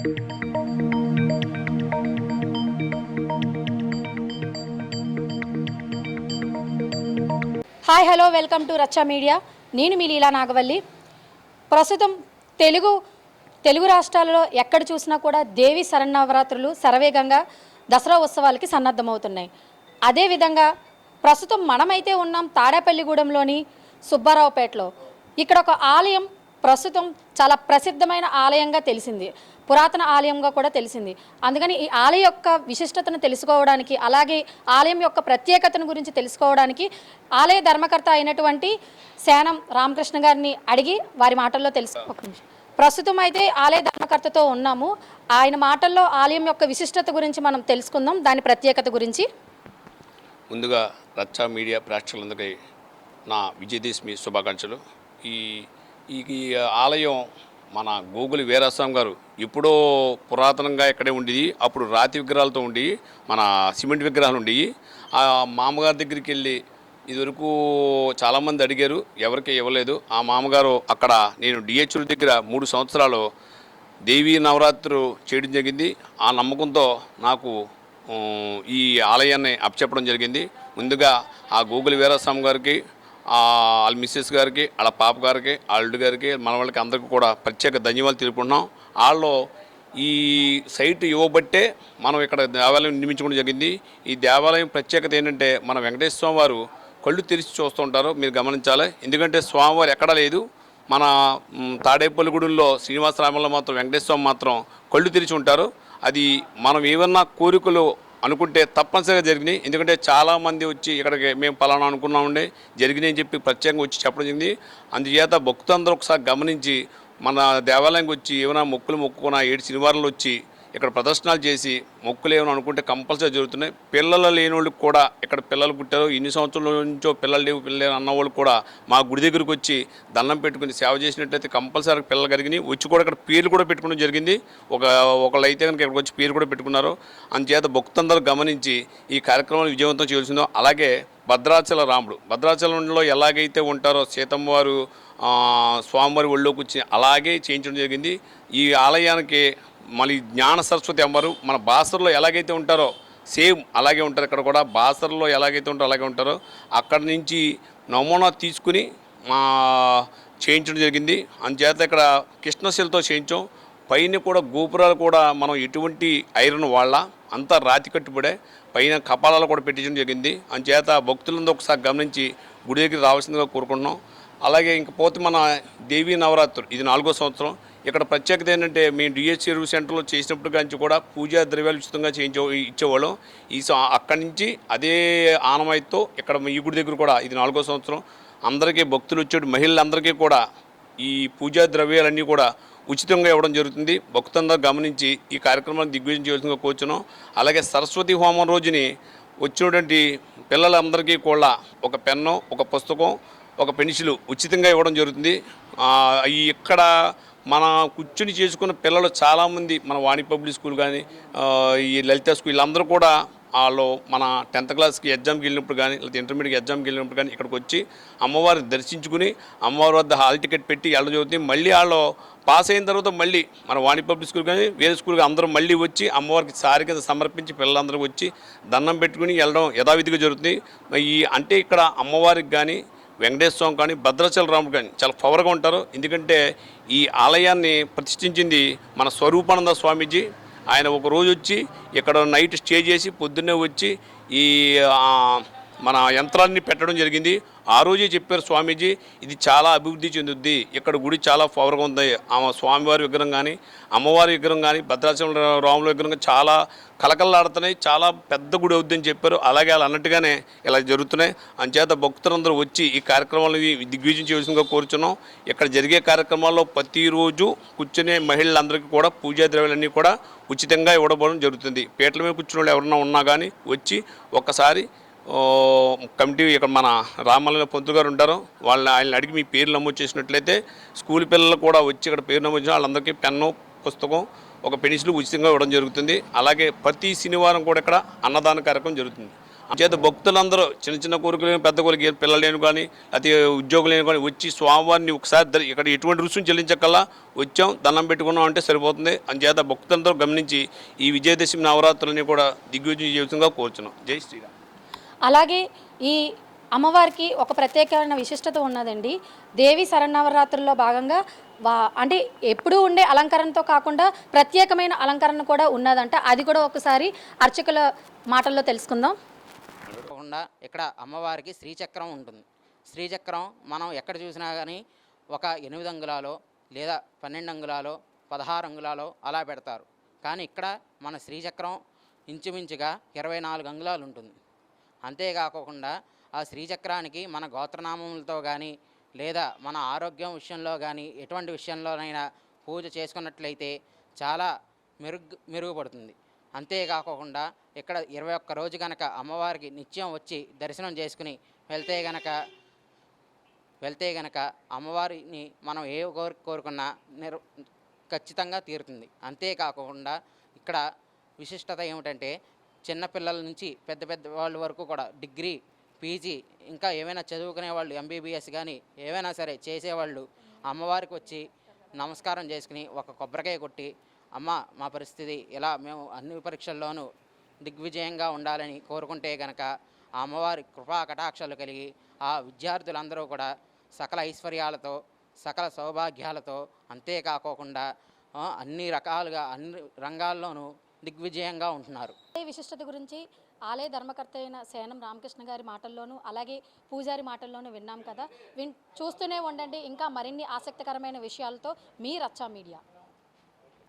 Hi hello welcome to Racha media. నేను మీ లీలా నాగవల్లి. ప్రస్తుతం తెలుగు రాష్ట్రాలలో ఎక్కడ చూసినా కూడా దేవి శరన్నవరాత్రులు శరవేగంగా దసరా ఉత్సవాలకి సన్నద్ధమవుతున్నాయి. అదేవిధంగా ప్రస్తుతం మనమైతే ఉన్నాం తాడేపల్లిగూడెంలోని సుబ్బారావుపేటలో. ఇక్కడ ఒక ఆలయం ప్రస్తుతం చాలా ప్రసిద్ధమైన ఆలయంగా తెలిసింది, పురాతన ఆలయంగా కూడా తెలిసింది. అందుకని ఈ ఆలయం యొక్క విశిష్టతను తెలుసుకోవడానికి, అలాగే ఆలయం యొక్క ప్రత్యేకతను గురించి తెలుసుకోవడానికి ఆలయ ధర్మకర్త అయినటువంటి శానం రామకృష్ణ గారిని అడిగి వారి మాటల్లో ప్రస్తుతం అయితే ఆలయ ధర్మకర్తతో ఉన్నాము. ఆయన మాటల్లో ఆలయం యొక్క విశిష్టత గురించి మనం తెలుసుకుందాం, దాని ప్రత్యేకత గురించి. ముందుగా రచ్చా మీడియా ప్రేక్షకులందరికీ నా విజయదశమి శుభాకాంక్షలు. ఈ ఆలయం మన గోగుల వీరాస్వామి గారు ఎప్పుడో పురాతనంగా ఇక్కడే ఉండేది. అప్పుడు రాతి విగ్రహాలతో ఉండి, మన సిమెంట్ విగ్రహాలు ఉండేవి. ఆ మామగారి దగ్గరికి వెళ్ళి ఇదివరకు చాలామంది అడిగారు, ఎవరికి ఇవ్వలేదు. ఆ మామగారు అక్కడ నేను డిహెచ్ఓ దగ్గర 3 సంవత్సరాలు దేవీ నవరాత్రులు చేయడం జరిగింది. ఆ నమ్మకంతో నాకు ఈ ఆలయాన్ని అప్పచెప్పడం జరిగింది. ముందుగా ఆ గోగుల వీరాస్వామి గారికి, వాళ్ళ మిస్సెస్ గారికి, వాళ్ళ పాప గారికి, అల్లుడు గారికి, మన వాళ్ళకి అందరికీ కూడా ప్రత్యేక ధన్యవాదాలు తెలుపుకుంటున్నాం. వాళ్ళు ఈ సైట్ ఇవ్వబట్టే మనం ఇక్కడ దేవాలయం నిర్మించుకోవడం జరిగింది. ఈ దేవాలయం ప్రత్యేకత ఏంటంటే, మన వెంకటేశ్వర స్వామి వారు కళ్ళు తెరిచి చూస్తుంటారు, మీరు గమనించాలి. ఎందుకంటే స్వామివారు ఎక్కడా లేదు. మన తాడేపల్లిగూడెంలో శ్రీనివాసరామంలో మాత్రం వెంకటేశ్వర స్వామి మాత్రం కళ్ళు తెరిచి ఉంటారు. అది మనం ఏమన్నా కోరికలు అనుకుంటే తప్పనిసరిగా జరిగినాయి. ఎందుకంటే చాలామంది వచ్చి ఇక్కడికి మేము పలానా అనుకున్నామండి, జరిగినాయి అని చెప్పి ప్రత్యేకంగా వచ్చి చెప్పడం జరిగింది. అందుచేత భక్తులందరూ ఒకసారి గమనించి మన దేవాలయంకి వచ్చి ఏమైనా మొక్కులు మొక్కుకున్న 7 శనివారాలు వచ్చి ఇక్కడ ప్రదర్శనలు చేసి మొక్కులు ఏమైనా అనుకుంటే కంపల్సరీ జరుగుతున్నాయి. పిల్లలు లేని వాళ్ళకి కూడా, ఇక్కడ పిల్లలు పుట్టారు, ఇన్ని సంవత్సరాల నుంచో పిల్లలు లేవు అన్నవాళ్ళు కూడా మా గుడి దగ్గరికి వచ్చి దండం పెట్టుకుని సేవ చేసినట్లయితే కంపల్సరీ పిల్లలు కలిగినాయి. వచ్చి కూడా ఇక్కడ పేర్లు కూడా పెట్టుకోవడం జరిగింది. ఒకళ్ళు అయితే కనుక ఇక్కడికి వచ్చి పేరు కూడా పెట్టుకున్నారు. అందుచేత భక్తులందరూ గమనించి ఈ కార్యక్రమాన్ని విజయవంతం చేయాల్సిందో. అలాగే భద్రాచల రాముడు, భద్రాచలంలో ఎలాగైతే ఉంటారో సీతమ్మ వారు స్వామివారి ఒళ్ళోకి వచ్చి అలాగే చేయించడం జరిగింది. ఈ ఆలయానికి మళ్ళీ జ్ఞాన సరస్వతి అమ్మవారు మన బాసర్లో ఎలాగైతే ఉంటారో సేమ్ అలాగే ఉంటారు. ఇక్కడ కూడా బాసర్లో ఎలాగైతే ఉంటారో అలాగే ఉంటారో. అక్కడి నుంచి నమూనా తీసుకుని చేయించడం జరిగింది. అందుచేత ఇక్కడ కృష్ణశిలతో చేయించాం. పైన కూడా గోపురాలు కూడా మనం ఎటువంటి ఐరన్ వాళ్ళ అంతా రాతి కట్టుబడే, పైన కపాలాలు కూడా పెట్టించడం జరిగింది. అందుచేత భక్తులందరూ ఒకసారి గమనించి గుడి దగ్గర రావాల్సిందిగా కోరుకుంటున్నాం. అలాగే ఇంకపోతే మన దేవీ నవరాత్రులు ఇది 4వ సంవత్సరం. ఇక్కడ ప్రత్యేకత ఏంటంటే, మేము డిహెచ్ఓ సెంటర్లో చేసినప్పుడు కానీ కూడా పూజా ద్రవ్యాలు ఉచితంగా ఇచ్చేవాళ్ళం. అక్కడి నుంచి అదే ఆనవాయితీతో ఇక్కడ ఈ గుడి దగ్గర కూడా ఇది 4వ సంవత్సరం. అందరికీ భక్తులు వచ్చేటు మహిళలందరికీ కూడా ఈ పూజా ద్రవ్యాలన్నీ కూడా ఉచితంగా ఇవ్వడం జరుగుతుంది. భక్తులందరూ గమనించి ఈ కార్యక్రమాన్ని దిగ్విజయం చేయాల్సిందిగా కోరుచున్నాం. అలాగే సరస్వతి హోమం రోజుని వచ్చినటువంటి పిల్లలందరికీ కూడా ఒక పెన్ను, ఒక పుస్తకం, ఒక పెన్సిల్ ఉచితంగా ఇవ్వడం జరుగుతుంది. ఇక్కడ మన కూర్చుని చేసుకున్న పిల్లలు చాలామంది మన వాణి పబ్లిక్ స్కూల్ కానీ, ఈ లలిత స్కూల్, వీళ్ళందరూ కూడా వాళ్ళు మన 10th క్లాస్కి ఎగ్జామ్కి వెళ్ళినప్పుడు కానీ, లేకపోతే ఇంటర్మీడియట్కి ఎగ్జామ్కి వెళ్ళినప్పుడు కానీ ఇక్కడికి వచ్చి అమ్మవారిని దర్శించుకుని అమ్మవారి వద్ద హాల్ టికెట్ పెట్టి వెళ్ళడం జరుగుతుంది. మళ్ళీ వాళ్ళు పాస్ అయిన తర్వాత మళ్ళీ మన వాణి పబ్లిక్ స్కూల్ కానీ వేరే స్కూల్కి అందరూ మళ్ళీ వచ్చి అమ్మవారికి సారి కింద సమర్పించి పిల్లలందరూ వచ్చి దండం పెట్టుకుని వెళ్ళడం యథావిధిగా జరుగుతుంది. అంటే ఇక్కడ అమ్మవారికి కానీ, వెంకటేశ్వర స్వామి కానీ, భద్రాచల రాముడు కానీ చాలా పవర్గా ఉంటారు. ఎందుకంటే ఈ ఆలయాన్ని ప్రతిష్ఠించింది మన స్వరూపానంద స్వామీజీ. ఆయన ఒక రోజు వచ్చి ఇక్కడ నైట్ స్టే చేసి పొద్దున్నే వచ్చి ఈ మన యంత్రాన్ని పెట్టడం జరిగింది. ఆ రోజే చెప్పారు స్వామీజీ, ఇది చాలా అభివృద్ధి చెందుద్ది, ఇక్కడ గుడి చాలా పవర్గా ఉంది. స్వామివారి విగ్రహం కానీ, అమ్మవారి విగ్రహం కానీ, భద్రాచలం రాముల విగ్రహం కానీ చాలా కలకల్లాడుతున్నాయి, చాలా పెద్ద గుడి అవుద్దని చెప్పారు. అలాగే అలా అన్నట్టుగానే ఇలా జరుగుతున్నాయి. అంచేత భక్తులందరూ వచ్చి ఈ కార్యక్రమాలను దిగ్విజయం చేయవలసిందిగా కోరుచున్నాం. ఇక్కడ జరిగే కార్యక్రమాల్లో ప్రతిరోజు కూర్చునే మహిళలందరికీ కూడా పూజా ద్రవ్యాలన్నీ కూడా ఉచితంగా ఇవ్వడం జరుగుతుంది. పీటల మీద కూర్చున్న వాళ్ళు ఎవరన్నా ఉన్నా కానీ వచ్చి ఒక్కసారి కమిటీ ఇక్కడ మన రామల్ల పొంతు గారు ఉంటారు, ఆయన అడిగి మీ పేర్లు నమోదు చేసినట్లయితే స్కూల్ పిల్లలు కూడా వచ్చి ఇక్కడ పేరు నమోదు చేసిన వాళ్ళందరికీ పెన్ను, పుస్తకం, ఒక పెన్సిల్ ఉచితంగా ఇవ్వడం జరుగుతుంది. అలాగే ప్రతి శనివారం కూడా ఇక్కడ అన్నదాన కార్యక్రమం జరుగుతుంది. చేత భక్తులందరూ చిన్న చిన్న కోరికలు పెద్ద కోరిక పిల్లలు లేని కానీ అతి ఉద్యోగులు లేని కానీ వచ్చి స్వామివారిని ఒకసారి ఇక్కడ ఎటువంటి రుసుము చెల్లించకల్లా వచ్చాం దండం పెట్టుకున్నాం అంటే సరిపోతుంది. అంచేత భక్తులందరూ గమనించి ఈ విజయదశమి నవరాత్రులని కూడా దిగ్విజయం జీవితంగా కోరుచున్నాం. జై శ్రీరామ్. అలాగే ఈ అమ్మవారికి ఒక ప్రత్యేకమైన విశిష్టత ఉన్నదండి. దేవి శరన్నవరాత్రుల్లో భాగంగా అంటే ఎప్పుడూ ఉండే అలంకరణతో కాకుండా ప్రత్యేకమైన అలంకరణ కూడా ఉన్నదంట. అది కూడా ఒకసారి అర్చకుల మాటల్లో తెలుసుకుందాం. కాకుండా ఇక్కడ అమ్మవారికి శ్రీచక్రం ఉంటుంది. శ్రీచక్రం మనం ఎక్కడ చూసినా కానీ ఒక 8 అంగుళాలో లేదా 12 అంగుళాలో 16 అంగుళాలో అలా పెడతారు. కానీ ఇక్కడ మన శ్రీచక్రం ఇంచుమించుగా 24 అంగుళాలు ఉంటుంది. అంతేకాకుండా ఆ శ్రీచక్రానికి మన గోత్రనామములతో కానీ లేదా మన ఆరోగ్యం విషయంలో కానీ ఎటువంటి విషయంలోనైనా పూజ చేసుకున్నట్లయితే చాలా మెరుగుపడుతుంది. అంతేకాకుండా ఇక్కడ 21 రోజు కనుక అమ్మవారికి నిత్యం వచ్చి దర్శనం చేసుకుని వెళ్తే గనక అమ్మవారిని మనం ఏ కోరుకున్నా ఖచ్చితంగా తీరుతుంది. అంతేకాకుండా ఇక్కడ విశిష్టత ఏమిటంటే చిన్నపిల్లల నుంచి పెద్ద పెద్ద వాళ్ళ వరకు కూడా డిగ్రీ, పీజీ ఇంకా ఏమైనా చదువుకునే వాళ్ళు ఎంబీబీఎస్ కానీ ఏవైనా సరే చేసేవాళ్ళు అమ్మవారికి వచ్చి నమస్కారం చేసుకుని ఒక కొబ్బరికాయ కొట్టి, అమ్మ మా పరిస్థితి ఇలా మేము అన్ని పరీక్షల్లోనూ దిగ్విజయంగా ఉండాలని కోరుకుంటే కనుక ఆ అమ్మవారి కృపా కటాక్షాలు కలిగి ఆ విద్యార్థులందరూ కూడా సకల ఐశ్వర్యాలతో సకల సౌభాగ్యాలతో అంతేకాకుండా అన్ని రకాలుగా అన్ని రంగాల్లోనూ దిగ్విజయంగా ఉంటున్నారు. ఈ విశిష్టత గురించి ఆలయ ధర్మకర్త అయిన సేనం రామకృష్ణ గారి మాటల్లోనూ అలాగే పూజారి మాటల్లోనూ విన్నాం కదా. చూస్తూనే ఉండండి ఇంకా మరిన్ని ఆసక్తికరమైన విషయాలతో మీ రచ్చా మీడియా.